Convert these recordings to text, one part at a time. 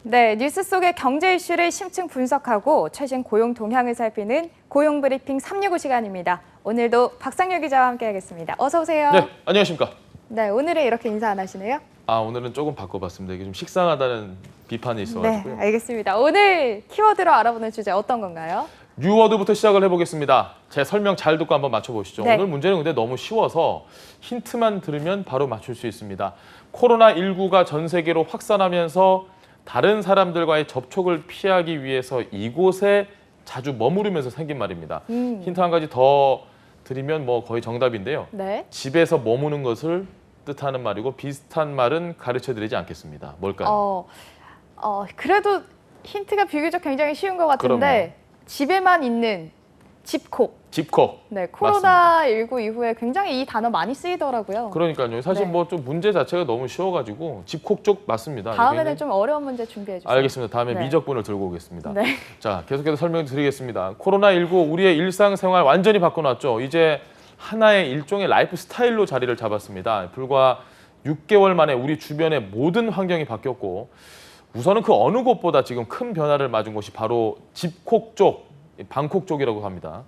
네, 뉴스 속의 경제 이슈를 심층 분석하고 최신 고용 동향을 살피는 고용 브리핑 365 시간입니다. 오늘도 박상혁 기자와 함께하겠습니다. 어서 오세요. 네, 안녕하십니까. 네, 오늘은 이렇게 인사 안 하시네요. 오늘은 조금 바꿔봤습니다. 이게 좀 식상하다는 비판이 있어가지고요. 네, 알겠습니다. 오늘 키워드로 알아보는 주제 어떤 건가요? 뉴워드부터 시작을 해보겠습니다. 제 설명 잘 듣고 한번 맞춰보시죠. 네. 오늘 문제는 근데 너무 쉬워서 힌트만 들으면 바로 맞출 수 있습니다. 코로나19가 전 세계로 확산하면서 다른 사람들과의 접촉을 피하기 위해서 이곳에 자주 머무르면서 생긴 말입니다. 힌트 한 가지 더 드리면 뭐 거의 정답인데요. 네. 집에서 머무는 것을 뜻하는 말이고 비슷한 말은 가르쳐드리지 않겠습니다. 뭘까요? 그래도 힌트가 비교적 굉장히 쉬운 것 같은데 그럼요. 집에만 있는 집콕. 집콕. 네, 코로나19 이후에 굉장히 이 단어 많이 쓰이더라고요. 그러니까요. 사실 네. 뭐 좀 문제 자체가 너무 쉬워가지고 집콕 쪽 맞습니다. 다음에는 굉장히- 좀 어려운 문제 준비해 주세요. 알겠습니다. 다음에 네. 미적분을 들고 오겠습니다. 네. 자, 계속해서 설명드리겠습니다. 코로나19 우리의 일상생활 완전히 바꿔놨죠. 이제 하나의 일종의 라이프 스타일로 자리를 잡았습니다. 불과 6개월 만에 우리 주변의 모든 환경이 바뀌었고 우선은 그 어느 곳보다 지금 큰 변화를 맞은 곳이 바로 집콕 쪽, 방콕 쪽이라고 합니다.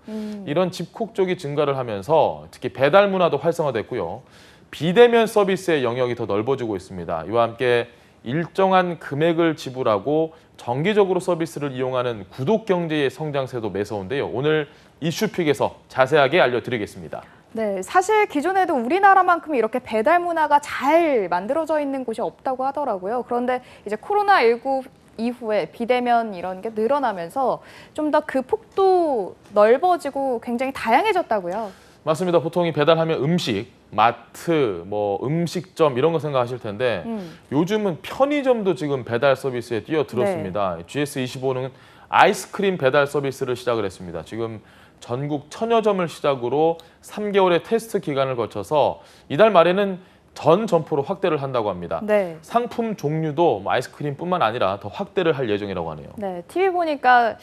이런 집콕 쪽이 증가를 하면서 특히 배달 문화도 활성화됐고요. 비대면 서비스의 영역이 더 넓어지고 있습니다. 이와 함께 일정한 금액을 지불하고 정기적으로 서비스를 이용하는 구독 경제의 성장세도 매서운데요. 오늘 이슈픽에서 자세하게 알려드리겠습니다. 네, 사실 기존에도 우리나라만큼 이렇게 배달 문화가 잘 만들어져 있는 곳이 없다고 하더라고요. 그런데 이제 코로나19 이후에 비대면 이런 게 늘어나면서 좀 더 그 폭도 넓어지고 굉장히 다양해졌다고요. 맞습니다. 보통 이 배달하면 음식, 마트, 뭐 음식점 이런 거 생각하실 텐데 요즘은 편의점도 지금 배달 서비스에 뛰어들었습니다. GS25는 아이스크림 배달 서비스를 시작을 했습니다. 지금 전국 1000여 점을 시작으로 3개월의 테스트 기간을 거쳐서 이달 말에는 전 점포로 확대를 한다고 합니다. 네. 상품 종류도 뭐 아이스크림뿐만 아니라 더 확대를 할 예정이라고 하네요. 네, TV 보니까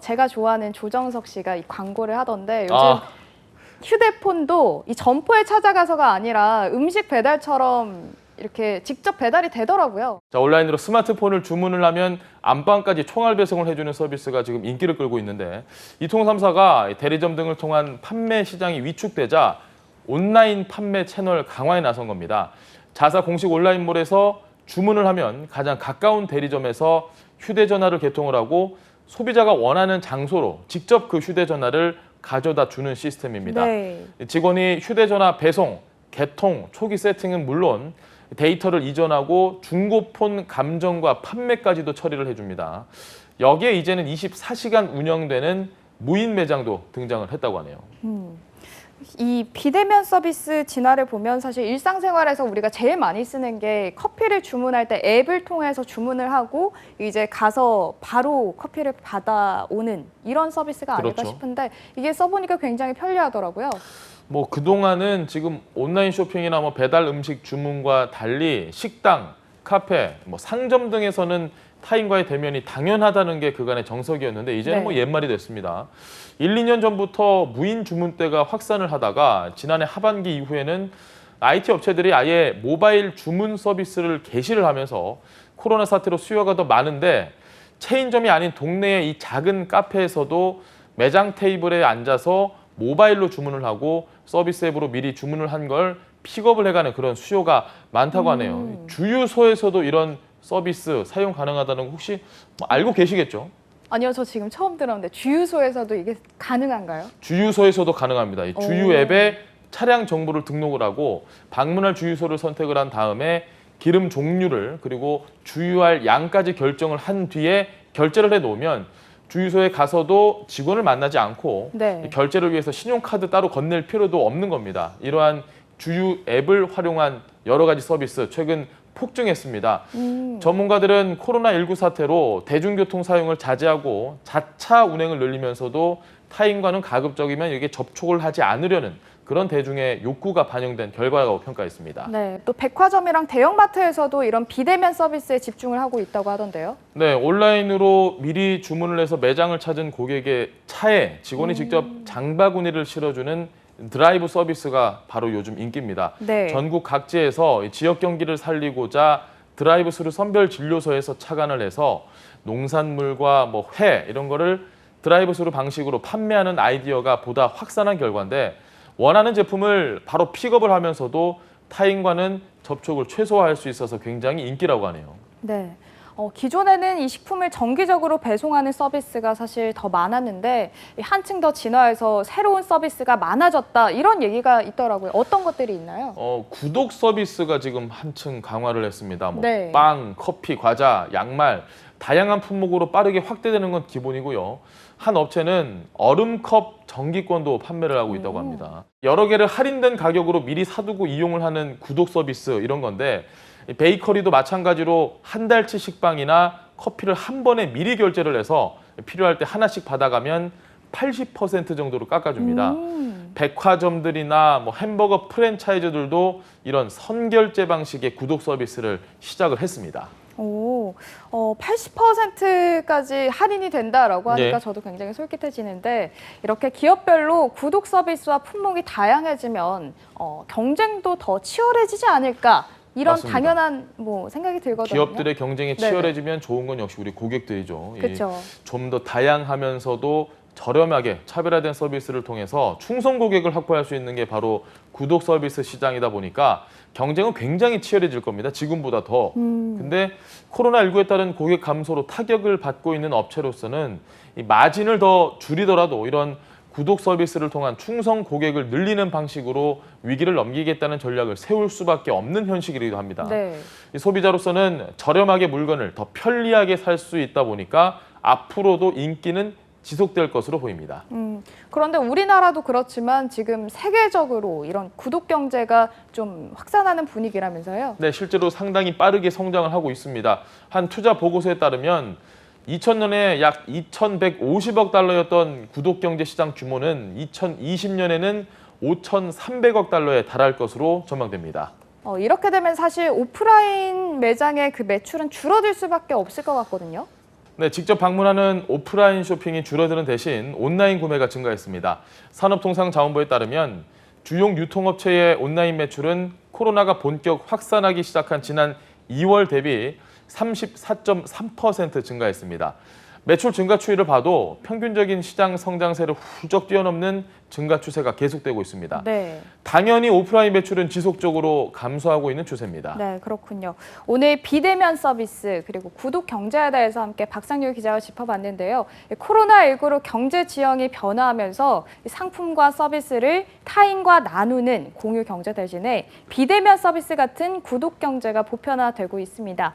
제가 좋아하는 조정석 씨가 이 광고를 하던데 요즘 휴대폰도 이 점포에 찾아가서가 아니라 음식 배달처럼 이렇게 직접 배달이 되더라고요. 자, 온라인으로 스마트폰을 주문을 하면 안방까지 총알 배송을 해주는 서비스가 지금 인기를 끌고 있는데 이통 3사가 대리점 등을 통한 판매 시장이 위축되자 온라인 판매 채널 강화에 나선 겁니다. 자사 공식 온라인몰에서 주문을 하면 가장 가까운 대리점에서 휴대전화를 개통을 하고 소비자가 원하는 장소로 직접 그 휴대전화를 가져다 주는 시스템입니다. 네. 직원이 휴대전화 배송, 개통, 초기 세팅은 물론 데이터를 이전하고 중고폰 감정과 판매까지도 처리를 해줍니다. 여기에 이제는 24시간 운영되는 무인 매장도 등장을 했다고 하네요. 이 비대면 서비스 진화를 보면 사실 일상생활에서 우리가 제일 많이 쓰는 게 커피를 주문할 때 앱을 통해서 주문을 하고 이제 가서 바로 커피를 받아오는 이런 서비스가 아닐까 그렇죠. 싶은데 이게 써보니까 굉장히 편리하더라고요. 뭐 그동안은 지금 온라인 쇼핑이나 뭐 배달 음식 주문과 달리 식당, 카페, 뭐 상점 등에서는 타인과의 대면이 당연하다는 게 그간의 정석이었는데 이제는 네. 뭐 옛말이 됐습니다. 1, 2년 전부터 무인 주문대가 확산을 하다가 지난해 하반기 이후에는 IT 업체들이 아예 모바일 주문 서비스를 개시를 하면서 코로나 사태로 수요가 더 많은데 체인점이 아닌 동네의 이 작은 카페에서도 매장 테이블에 앉아서 모바일로 주문을 하고 서비스 앱으로 미리 주문을 한 걸 픽업을 해가는 그런 수요가 많다고 하네요. 주유소에서도 이런 서비스 사용 가능하다는 거 혹시 뭐 알고 계시겠죠? 아니요, 저 지금 처음 들었는데 주유소에서도 이게 가능한가요? 주유소에서도 가능합니다. 이 주유 오. 앱에 차량 정보를 등록을 하고 방문할 주유소를 선택을 한 다음에 기름 종류를 그리고 주유할 양까지 결정을 한 뒤에 결제를 해놓으면 주유소에 가서도 직원을 만나지 않고 네. 결제를 위해서 신용카드 따로 건넬 필요도 없는 겁니다. 이러한 주유 앱을 활용한 여러 가지 서비스 최근 폭증했습니다. 전문가들은 코로나19 사태로 대중교통 사용을 자제하고 자차 운행을 늘리면서도 타인과는 가급적이면 이게 접촉을 하지 않으려는 그런 대중의 욕구가 반영된 결과라고 평가했습니다. 네, 또 백화점이랑 대형마트에서도 이런 비대면 서비스에 집중을 하고 있다고 하던데요. 네, 온라인으로 미리 주문을 해서 매장을 찾은 고객의 차에 직원이 직접 장바구니를 실어주는 드라이브 서비스가 바로 요즘 인기입니다. 네. 전국 각지에서 지역 경기를 살리고자 드라이브스루 선별 진료소에서 착안을 해서 농산물과 뭐 회 이런 거를 드라이브스루 방식으로 판매하는 아이디어가 보다 확산한 결과인데 원하는 제품을 바로 픽업을 하면서도 타인과는 접촉을 최소화할 수 있어서 굉장히 인기라고 하네요. 네. 기존에는 이 식품을 정기적으로 배송하는 서비스가 사실 더 많았는데 한층 더 진화해서 새로운 서비스가 많아졌다 이런 얘기가 있더라고요. 어떤 것들이 있나요? 구독 서비스가 지금 한층 강화를 했습니다. 뭐 네. 빵, 커피, 과자, 양말 다양한 품목으로 빠르게 확대되는 건 기본이고요. 한 업체는 얼음컵 정기권도 판매를 하고 있다고 합니다. 여러 개를 할인된 가격으로 미리 사두고 이용을 하는 구독 서비스 이런 건데 베이커리도 마찬가지로 한 달치 식빵이나 커피를 한 번에 미리 결제를 해서 필요할 때 하나씩 받아가면 80% 정도로 깎아줍니다. 백화점들이나 뭐 햄버거 프랜차이즈들도 이런 선결제 방식의 구독 서비스를 시작을 했습니다. 오, 80%까지 할인이 된다라고 하니까 네. 저도 굉장히 솔깃해지는데 이렇게 기업별로 구독 서비스와 품목이 다양해지면 경쟁도 더 치열해지지 않을까 이런 맞습니다. 당연한 뭐 생각이 들거든요. 기업들의 경쟁이 네네. 치열해지면 좋은 건 역시 우리 고객들이죠. 그렇죠. 좀 더 다양하면서도 저렴하게 차별화된 서비스를 통해서 충성 고객을 확보할 수 있는 게 바로 구독 서비스 시장이다 보니까 경쟁은 굉장히 치열해질 겁니다. 지금보다 더. 근데 코로나19에 따른 고객 감소로 타격을 받고 있는 업체로서는 이 마진을 더 줄이더라도 이런 구독 서비스를 통한 충성 고객을 늘리는 방식으로 위기를 넘기겠다는 전략을 세울 수밖에 없는 현실이기도 합니다. 네. 이 소비자로서는 저렴하게 물건을 더 편리하게 살 수 있다 보니까 앞으로도 인기는 지속될 것으로 보입니다. 그런데 우리나라도 그렇지만 지금 세계적으로 이런 구독 경제가 좀 확산하는 분위기라면서요? 네, 실제로 상당히 빠르게 성장을 하고 있습니다. 한 투자 보고서에 따르면 2000년에 약 2,150억 달러였던 구독 경제 시장 규모는 2020년에는 5,300억 달러에 달할 것으로 전망됩니다. 이렇게 되면 사실 오프라인 매장의 그 매출은 줄어들 수밖에 없을 것 같거든요. 네, 직접 방문하는 오프라인 쇼핑이 줄어드는 대신 온라인 구매가 증가했습니다. 산업통상자원부에 따르면 주요 유통업체의 온라인 매출은 코로나가 본격 확산하기 시작한 지난 2월 대비 34.3% 증가했습니다. 매출 증가 추이를 봐도 평균적인 시장 성장세를 훌쩍 뛰어넘는 증가 추세가 계속되고 있습니다. 네. 당연히 오프라인 매출은 지속적으로 감소하고 있는 추세입니다. 네, 그렇군요. 오늘 비대면 서비스 그리고 구독 경제에 대해서 함께 박상률 기자와 짚어봤는데요. 코로나19로 경제 지형이 변화하면서 상품과 서비스를 타인과 나누는 공유 경제 대신에 비대면 서비스 같은 구독 경제가 보편화되고 있습니다.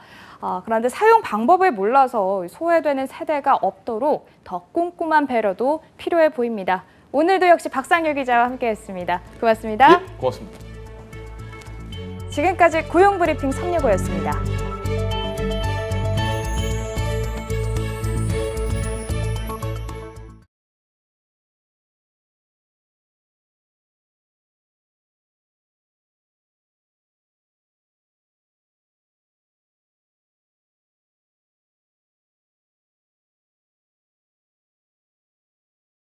그런데 사용 방법을 몰라서 소외되는 세대가 없도록 더 꼼꼼한 배려도 필요해 보입니다. 오늘도 역시 박상률 기자와 함께했습니다. 고맙습니다. 예, 고맙습니다. 지금까지 고용브리핑 365였습니다.